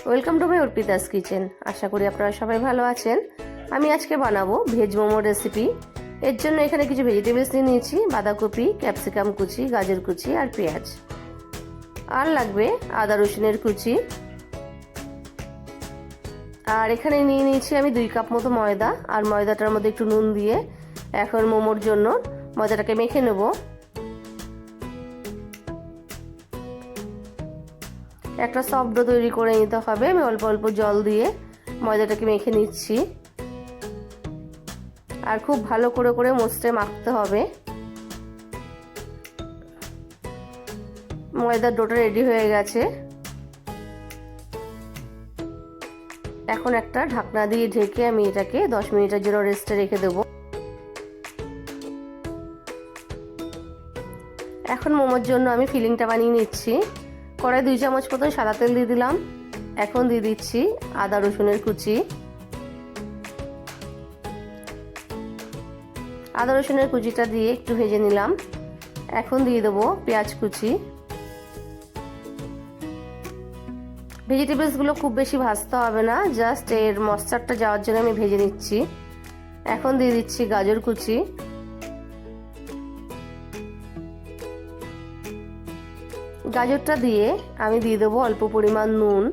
Welcome to my Arpita's kitchen. আশা করি আপনারা সবাই ভালো আছেন। আমি আজকে বানাবো ভেজ মোমো রেসিপি। এর জন্য এখানে কিছু ভেজিটেবলস নিয়ে নিয়েছি, বাঁধাকপি, ক্যাপসিকাম কুচি, গাজর কুচি আর পেঁয়াজ। আর লাগবে আদা রসুনের কুচি। আর এখানে নিয়ে নিয়েছি আমি 2 কাপ মতো ময়দা, আর ময়দাটার মধ্যে একটু নুন দিয়ে এখন মোমোর জন্য ময়দাটাকে মেখে নেব। একটা সফট ডো তৈরি করে নিতে হবে। আমি অল্প অল্প জল দিয়ে ময়দাটাকে মেখে নিচ্ছি, আর খুব ভালো করে করে মুছতে মাখতে হবে। ময়দার ডোটা রেডি হয়ে গেছে। এখন একটা ঢাকনা দিয়ে ঢেকে আমি এটাকে 10 মিনিটের জন্য রেস্টে রেখে দেব। এখন মোমোর জন্য আমি ফিলিংটা বানিয়ে নিচ্ছি। কড়াই 2 চামচ মতো সাদা তেল দিয়ে দিলাম। এখন দিয়ে দিচ্ছি আদা রসুনের কুচি। আদা রসুনের কুচিটা দিয়ে একটু ভেজে নিলাম। এখন দিয়ে দেবো পেঁয়াজ কুচি। ভেজিটেবলসগুলো খুব বেশি ভাজতে হবে না, জাস্ট এর মশলাটা যাওয়ার জন্য আমি ভেজে নিচ্ছি। এখন দিয়ে দিচ্ছি গাজর কুচি। গাজরটা দিয়ে আমি দিয়ে দেবো অল্প পরিমাণ নুন।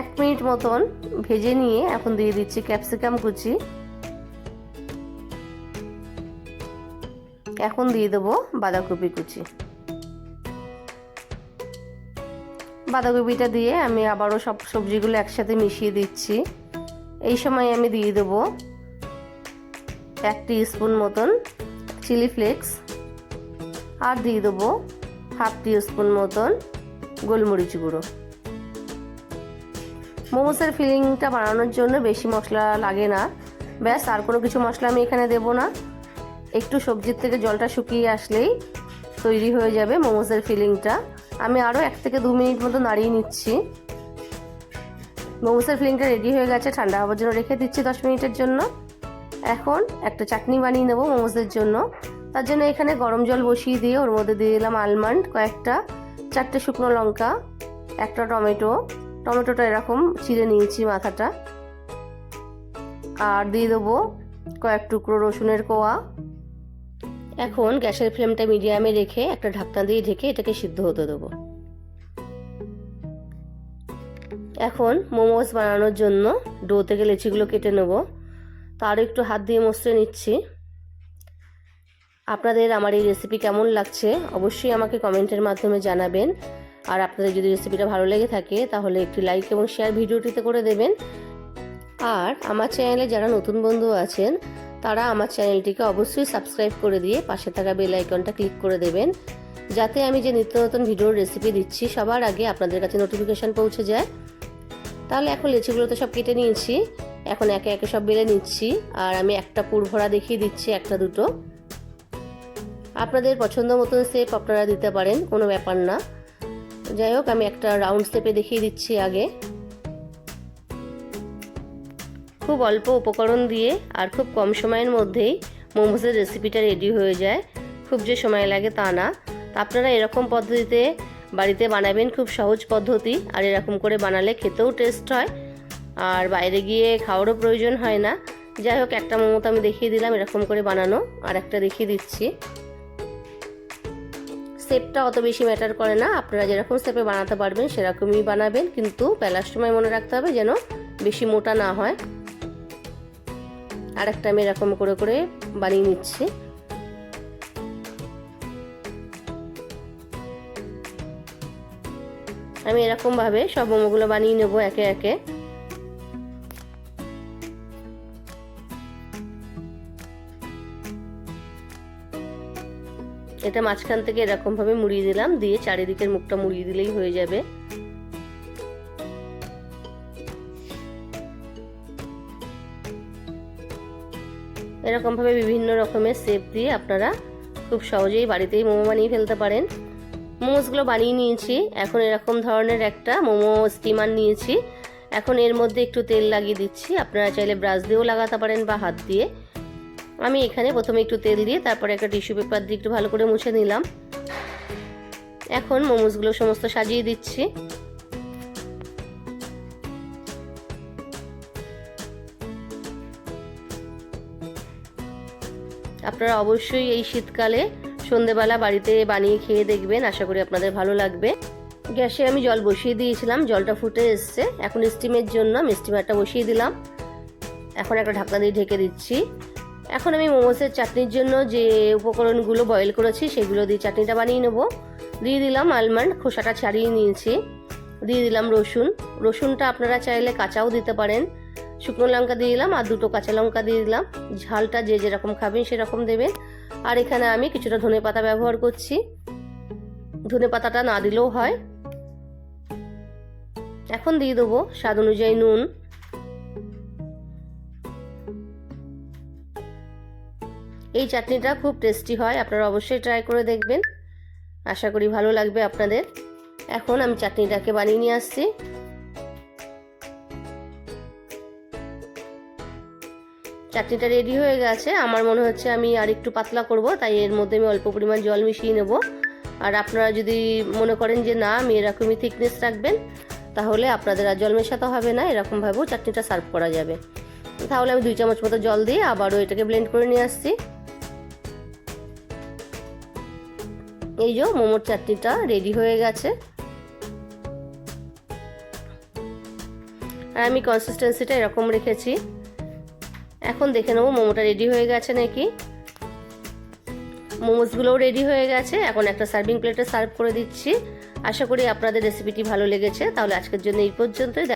1 মিনিট মতন ভেজে নিয়ে এখন দিয়ে দিচ্ছি ক্যাপসিকাম কুচি। এখন দিয়ে দেবো বাঁধাকপি কুচি। বাঁধাকপিটা দিয়ে আমি আবারও সব সবজিগুলো একসাথে মিশিয়ে দিচ্ছি। এই সময় আমি দিয়ে দেবো 1 টিস্পুন মতন চিলি ফ্লেক্স, আর দিয়ে দেবো 1/2 টিস্পুন মতন গোলমরিচ গুঁড়ো। মোমোসের ফিলিংটা বানানোর জন্য বেশি মশলা লাগে না, ব্যাস আর কোনো কিছু মশলা আমি এখানে দেব না। একটু সবজির থেকে জলটা শুকিয়ে আসলেই তৈরি হয়ে যাবে মোমোসের ফিলিংটা। আমি আরও 1 থেকে 2 মিনিট মতো নাড়িয়ে নিচ্ছি। মোমোসের ফিলিংটা রেডি হয়ে গেছে, ঠান্ডা হওয়ার জন্য রেখে দিচ্ছি 10 মিনিটের জন্য। এখন একটা চাটনি বানিয়ে নেব মোমোসের জন্য। তার জন্য এখানে গরম জল বসিয়ে দিয়ে ওর মধ্যে দিয়ে দিলাম আলমন্ড কয়েকটা, 4টে শুকনো লঙ্কা, একটা টমেটোটা এরকম চিড়ে নিয়েছি মাথাটা, আর দিয়ে দেবো কয়েক টুকরো রসুনের কোয়া। এখন গ্যাসের ফ্লেমটা মিডিয়ামে রেখে একটা ঢাকনা দিয়ে ঢেকে এটাকে সিদ্ধ হতে দেবো। এখন মোমোস বানানোর জন্য ডো থেকে লেচিগুলো কেটে নেব। তার একটু হাত দিয়ে মসৃণ নিচ্ছি। আপনাদের আমার এই রেসিপি কেমন লাগছে অবশ্যই আমাকে কমেন্টের মাধ্যমে জানাবেন। আর আপনাদের যদি রেসিপিটা ভালো লেগে থাকে তাহলে একটি লাইক এবং শেয়ার ভিডিওটিতে করে দেবেন। আর আমার চ্যানেলে যারা নতুন বন্ধু আছেন তারা আমার চ্যানেলটিকে অবশ্যই সাবস্ক্রাইব করে দিয়ে পাশে থাকা বেল আইকনটা ক্লিক করে দেবেন, যাতে আমি যে নিত্য নতুন ভিডিওর রেসিপি দিচ্ছি সবার আগে আপনাদের কাছে নোটিফিকেশান পৌঁছে যায়। তাহলে এখন লেচিগুলো তো সব কেটে নিয়েছি, এখন একে একে সব বেলে নিচ্ছি। আর আমি একটা পুর ভরা দেখিয়ে দিচ্ছি, একটা দুটো। আপনাদের পছন্দ মতন শেপ আপনারা দিতে পারেন, কোনো ব্যাপার না। যাই হোক, আমি একটা রাউন্ড শেপে দেখিয়ে দিচ্ছি আগে। খুব অল্প উপকরণ দিয়ে আর খুব কম সময়ের মধ্যেই মোমোসের রেসিপিটা রেডি হয়ে যায়। খুব যে সময় লাগে তা না। আপনারা এরকম পদ্ধতিতে বাড়িতে বানাবেন, খুব সহজ পদ্ধতি। আর এরকম করে বানালে খেতেও টেস্ট হয়, আর বাইরে গিয়ে খাওয়ারও প্রয়োজন হয় না। যাই হোক, একটা মোমো তো আমি দেখিয়ে দিলাম এরকম করে বানানো, আর একটা দেখিয়ে দিচ্ছি। শেপটা অত বেশি ম্যাটার করে না, আপনারা যেরকম শেপে বানাতে পারবেন সেরকমই বানাবেন, কিন্তু বেলার সময় মনে রাখতে হবে যেন বেশি মোটা না হয়। আর একটা আমি এরকম করে করে বানিয়ে নিচ্ছি। আমি এরকম ভাবে সব মোমোগুলো বানিয়ে নেব একে একে। এটা মাঝখান থেকে এরকম ভাবে মুড়িয়ে দিলাম, দিয়ে চারিদিকের মুখটা মুড়িয়ে দিলেই হয়ে যাবে। এরকম ভাবে বিভিন্ন রকমের শেপ দিয়ে আপনারা খুব সহজেই বাড়িতেই মোমো বানিয়ে ফেলতে পারেন। মোমোসগুলো বানিয়ে নিয়েছি। এখন এরকম ধরনের একটা মোমো স্টিমার নিয়েছি। এখন এর মধ্যে একটু তেল লাগিয়ে দিচ্ছি। আপনারা চাইলে ব্রাশ দিয়েও লাগাতে পারেন বা হাত দিয়ে। আমি এখানে প্রথমে একটু তেল দিয়ে তারপরে একটা টিস্যু পেপার দিয়ে একটু ভালো করে মুছে নিলাম। এখন মোমোসগুলো সমস্ত সাজিয়ে দিচ্ছি। আপনারা অবশ্যই এই শীতকালে সন্ধেবেলা বাড়িতে বানিয়ে খেয়ে দেখবেন, আশা করি আপনাদের ভালো লাগবে। গ্যাসে আমি জল বসিয়ে দিয়েছিলাম, জলটা ফুটে এসছে। এখন স্টিমের জন্য আমি স্টিমারটা বসিয়ে দিলাম। এখন একটা ঢাকনা দিয়ে ঢেকে দিচ্ছি। এখন আমি মোমোসের চাটনির জন্য যে উপকরণগুলো বয়েল করেছি সেগুলো দিয়ে চাটনিটা বানিয়ে নেব। দিয়ে দিলাম আলমন্ড, খোসাটা ছাড়িয়ে নিয়েছি। দিয়ে দিলাম রসুনটা আপনারা চাইলে কাঁচাও দিতে পারেন। শুকনো লঙ্কা দিয়ে দিলাম আর 2টো কাঁচা লঙ্কা দিয়ে দিলাম। ঝালটা যে যেরকম খাবেন সেরকম দেবেন। আর এখানে আমি কিছুটা ধনেপাতা ব্যবহার করছি, ধনেপাতাটা না দিলেও হয়। এখন দিয়ে দেবো স্বাদ অনুযায়ী নুন। এই চাটনিটা খুব টেস্টি হয়, আপনারা অবশ্যই ট্রাই করে দেখবেন, আশা করি ভালো লাগবে আপনাদের। এখন আমি চাটনিটাকে বানিয়ে নিয়ে আসছি। চাটনিটা রেডি হয়ে গেছে। আমার মনে হচ্ছে আমি আর একটু পাতলা করব, তাই এর মধ্যে আমি অল্প পরিমাণ জল মিশিয়ে নেব। আর আপনারা যদি মনে করেন যে না আমি এরকমই থিকনেস রাখবেন, তাহলে আপনাদের আর জল মেশাতে হবে না, এরকমভাবেও চাটনিটা সার্ভ করা যাবে। তাহলে আমি 2 চামচ মতো জল দিয়ে আবারও এটাকে ব্লেন্ড করে নিয়ে আসছি। এই যে মোমোর চাটনিটা রেডি হয়ে গেছে। আর আমি কনসিস্টেন্সিটা এরকম রেখেছি। এখন দেখে নেবো মোমোটা রেডি হয়ে গেছে নাকি। মোমোসগুলোও রেডি হয়ে গেছে। এখন একটা সার্ভিং প্লেটে সার্ভ করে দিচ্ছি। আশা করি আপনাদের রেসিপিটি ভালো লেগেছে। তাহলে আজকের জন্য এই পর্যন্তই।